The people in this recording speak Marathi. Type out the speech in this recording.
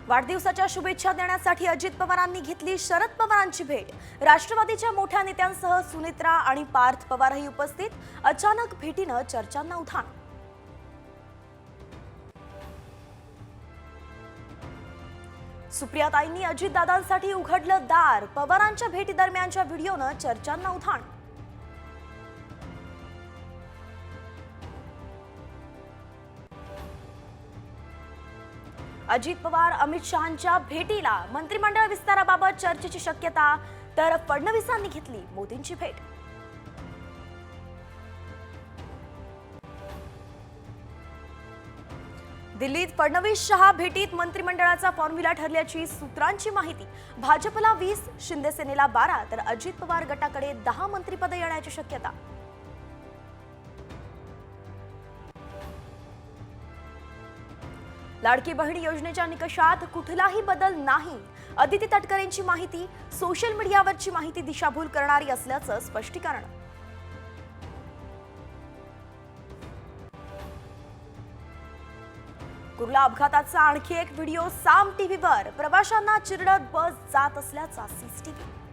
वाढदिवसाच्या शुभेच्छा देण्यासाठी अजित पवारांनी घेतली शरद पवारांची भेट। राष्ट्रवादीच्या मोठ्या नेत्यांसह सुनेत्रा आणि पार्थ पवारही उपस्थित। अचानक भेटीनं चर्चांना उधाण। सुप्रियाताईंनी अजितदादांसाठी उघडलं दार। पवारांच्या भेटीदरम्यानच्या व्हिडिओनं चर्चांना उधाण। अजित पवार अमित शहांच्या भेटीला मंत्रिमंडळ विस्ताराबाबत चर्चेची शक्यता, तर फडणवीसांनी घेतली मोदींची भेट। दिल्लीत फडणवीस शहा भेटीत मंत्रिमंडळाचा फॉर्म्युला ठरल्याची सूत्रांची माहिती। भाजपला 20, शिंदे सेनेला 12 तर अजित पवार गटाकडे 10 मंत्रिपदे येण्याची शक्यता। लाडकी बहीण योजनेच्या निकषात कुठलाही बदल नाही। अदिती तटकरेंची माहिती। सोशल मीडियावरची माहिती दिशाभूल करणारी असल्याचं स्पष्टीकरण। कुर्ला अपघाताचा आणखी एक व्हिडिओ साम टीव्हीवर। प्रवाशांना चिरडत बस जात असल्याचा सीसीटीव्ही।